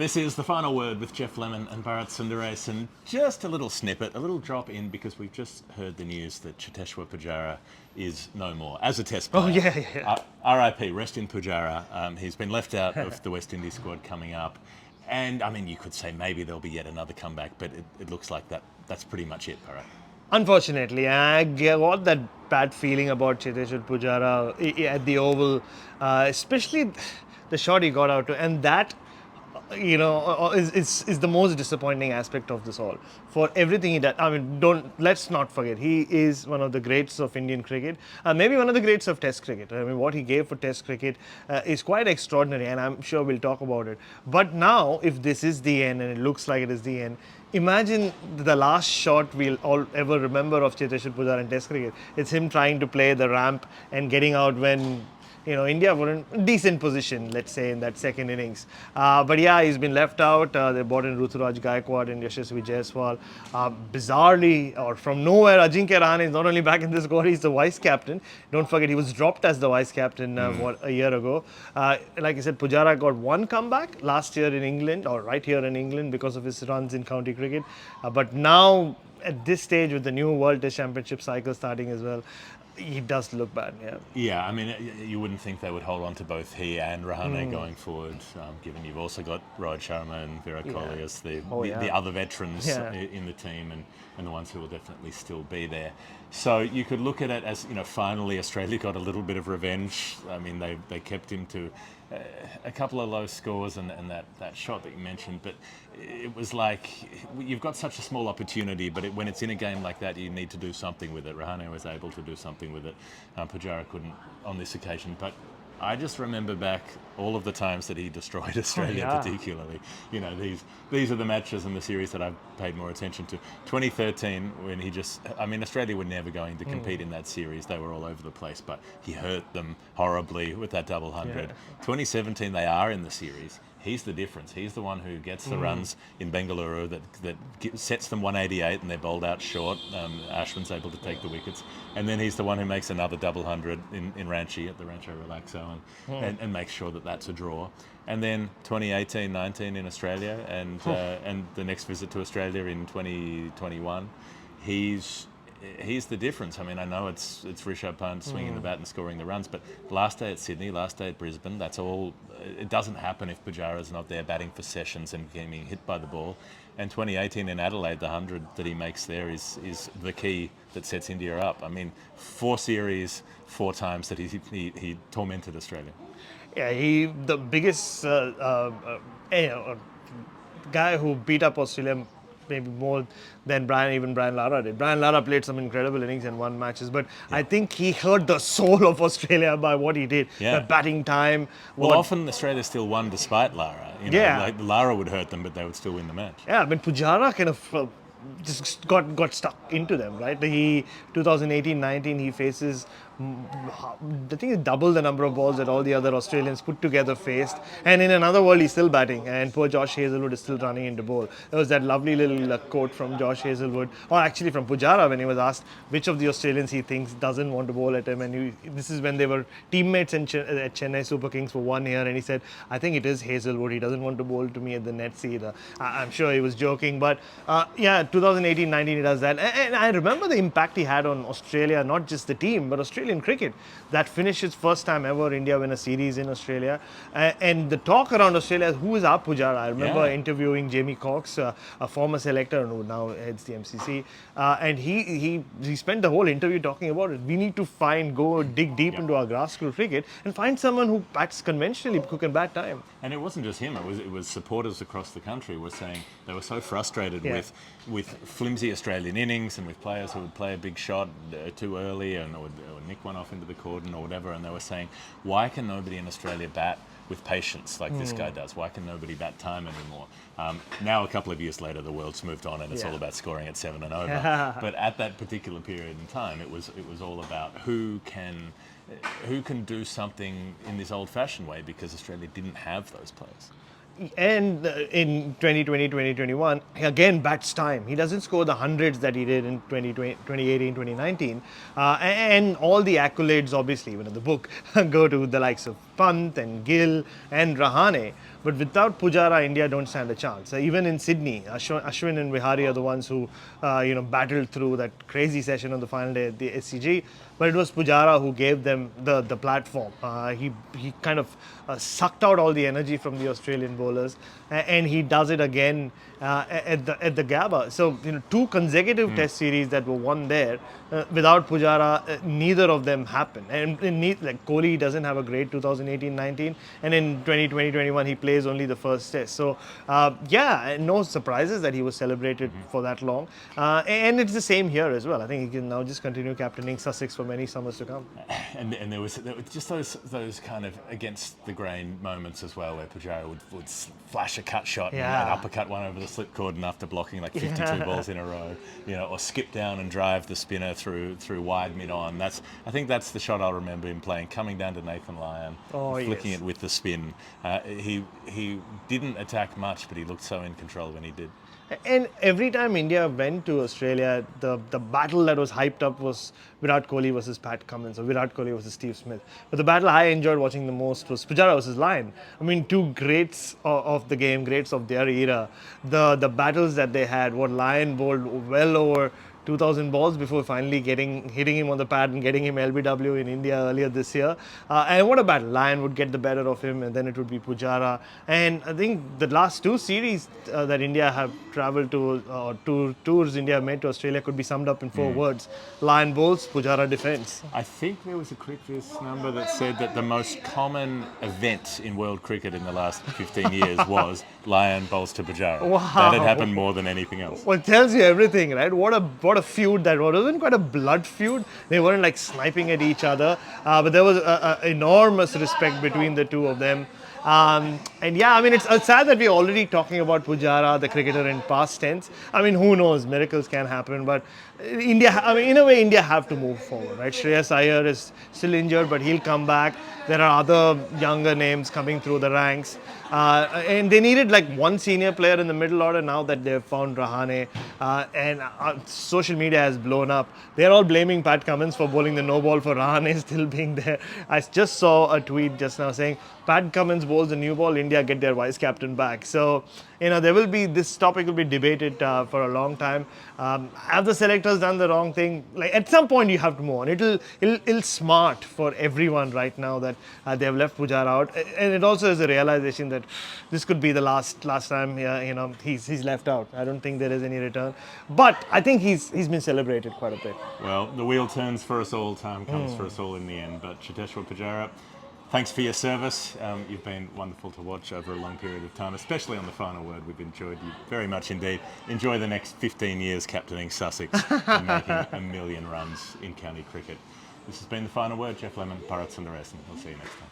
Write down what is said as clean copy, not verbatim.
This is The Final Word with Geoff Lemon and Bharat Sundaresan. Just a little snippet, a little drop in, because we've just heard the news that Cheteshwar Pujara is no more as a Test player. Oh, yeah. R.I.P. Rest in Pujara. He's been left out of the West Indies squad coming up. And, I mean, you could say maybe there'll be yet another comeback, but it looks like that's pretty much it, Bharat. Unfortunately, I got that bad feeling about Cheteshwar Pujara at the Oval, especially the shot he got out to, and that is the most disappointing aspect of this all. For everything he did, I mean, let's not forget, he is one of the greats of Indian cricket, maybe one of the greats of Test cricket. I mean, what he gave for Test cricket is quite extraordinary, and I'm sure we'll talk about it. But now, if this is the end, and it looks like it is the end, imagine the last shot we'll all ever remember of Cheteshwar Pujara in Test cricket. It's him trying to play the ramp and getting out when India were in a decent position, let's say, in that second innings. But yeah, he's been left out. They brought in Ruturaj Gaikwad and Yashasvi Jaiswal. Bizarrely, or from nowhere, Ajinkya Rahane is not only back in the squad, he's the vice captain. Don't forget, he was dropped as the vice captain a year ago. Like I said, Pujara got one comeback last year in England, or right here in England, because of his runs in county cricket. But now, at this stage, with the new World Test Championship cycle starting as well, he does look bad, yeah. Yeah, I mean, you wouldn't think they would hold on to both he and Rahane going forward, given you've also got Rohit Sharma and Virat Kohli as the other veterans in the team and the ones who will definitely still be there. So you could look at it as, finally Australia got a little bit of revenge. I mean, they kept him to a couple of low scores and that shot that you mentioned, but it was like you've got such a small opportunity, but when it's in a game like that, you need to do something with it. Rahane was able to do something with it. Pujara couldn't on this occasion, but I just remember back all of the times that he destroyed Australia, particularly. These are the matches in the series that I've paid more attention to. 2013, when Australia were never going to compete in that series. They were all over the place, but he hurt them horribly with that double hundred. 2017, they are in the series. He's the difference. He's the one who gets the runs in Bengaluru that sets them 188 and they're bowled out short. Ashwin's able to take the wickets. And then he's the one who makes another double hundred in Ranchi at the Rancho Relaxo and makes sure that that's a draw. And then 2018-19 in Australia and the next visit to Australia in 2021, he's the difference. I mean, I know it's Rishabh Pant swinging the bat and scoring the runs, but last day at Sydney, last day at Brisbane, that's all. It doesn't happen if Pujara's not there batting for sessions and getting hit by the ball. And 2018 in Adelaide, the 100 that he makes there is the key that sets India up. I mean, 4 series, 4 times that he tormented Australia. Yeah, the biggest guy who beat up Australia maybe more than Brian Lara did. Brian Lara played some incredible innings and won matches, but I think he hurt the soul of Australia by what he did. The batting time. Well, often Australia still won despite Lara. Like Lara would hurt them, but they would still win the match. Yeah, I mean, Pujara kind of just got stuck into them, right? 2018-19, he faces, I think, double the number of balls that all the other Australians put together faced. And in another world, he's still batting. And poor Josh Hazlewood is still running into bowl. There was that lovely little quote from Josh Hazlewood, or actually from Pujara, when he was asked which of the Australians he thinks doesn't want to bowl at him. And this is when they were teammates at Chennai Super Kings for 1 year. And he said, I think it is Hazlewood. He doesn't want to bowl to me at the nets either. I'm sure he was joking. But 2018-19, he does that. And I remember the impact he had on Australia, not just the team, but Australian cricket. That finished his first time ever India win a series in Australia. And the talk around Australia is, who is our Pujara? I remember interviewing Jamie Cox, a former selector who now heads the MCC. And he spent the whole interview talking about it. We need to dig deep into our grassroots cricket and find someone who bats conventionally, who can bat time. And it wasn't just him, it was supporters across the country were saying they were so frustrated with flimsy Australian innings and with players who would play a big shot too early or nick one off into the cordon or whatever, and they were saying, why can nobody in Australia bat with patience like this guy does? Why can nobody bat time anymore? Now, a couple of years later, the world's moved on and it's all about scoring at 7 and over. But at that particular period in time, it was all about who can do something in this old-fashioned way, because Australia didn't have those players. And in 2020, 2021, he again bats time. He doesn't score the hundreds that he did in 2018, 2019. And all the accolades, obviously, even in the book, go to the likes of Pant and Gill and Rahane. But without Pujara, India don't stand a chance. Even in Sydney, Ashwin and Vihari are the ones who battled through that crazy session on the final day at the SCG. But it was Pujara who gave them the platform. He kind of sucked out all the energy from the Australian bowlers, and he does it again at the Gabba. So 2 consecutive Test series that were won there without Pujara, neither of them happened. And like Kohli doesn't have a great 2018-19, and in 2020-21 he plays only the first Test. So no surprises that he was celebrated for that long. And it's the same here as well. I think he can now just continue captaining Sussex for many summers to come. And there was just those kind of against the grain moments as well, where Pujara would flash a cut shot and uppercut one over the slip cordon after blocking like 52 balls in a row, or skip down and drive the spinner through wide mid on. I think that's the shot I'll remember him playing, coming down to Nathan Lyon, flicking it with the spin. He didn't attack much, but he looked so in control when he did. And every time India went to Australia, the battle that was hyped up was Virat Kohli versus Pat Cummins, or Virat Kohli versus Steve Smith. But the battle I enjoyed watching the most was Pujara versus Lyon. I mean, 2 greats of the game, greats of their era. The battles that they had, what Lyon bowled well over 2,000 balls before finally hitting him on the pad and getting him LBW in India earlier this year. And what a battle. Lyon would get the better of him, and then it would be Pujara. And I think the last 2 series that India have travelled to, or 2 tours India have made to Australia, could be summed up in 4 words. Lyon bowls, Pujara defends. I think there was a cricketist number that said that the most common event in world cricket in the last 15 years was Lyon bowls to Pujara. Wow. That had happened more than anything else. Well, it tells you everything, right? What a feud that was. It wasn't quite a blood feud. They weren't like sniping at each other, but there was enormous respect between the 2 of them. And I mean, it's sad that we're already talking about Pujara, the cricketer, in past tense. I mean, who knows? Miracles can happen, but India, I mean, in a way, India have to move forward, right? Shreyas Iyer is still injured, but he'll come back. There are other younger names coming through the ranks. And they needed like 1 senior player in the middle order now that they've found Rahane. And social media has blown up. They're all blaming Pat Cummins for bowling the no ball for Rahane still being there. I just saw a tweet just now saying, Pat Cummins bowls the new ball, India get their vice captain back. So, there will be, this topic will be debated for a long time. Have the selectors done the wrong thing? Like, at some point you have to move on. It'll smart for everyone right now that they have left Pujara out. And it also is a realization that this could be the last time he's left out. I don't think there is any return. But I think he's been celebrated quite a bit. Well, the wheel turns for us all. Time comes for us all in the end. But Cheteshwar Pujara, thanks for your service. You've been wonderful to watch over a long period of time, especially on the final word. We've enjoyed you very much indeed. Enjoy the next 15 years captaining Sussex and making 1 million runs in county cricket. This has been the final word. Geoff Lemon, Bharat, Sundaresan. We'll see you next time.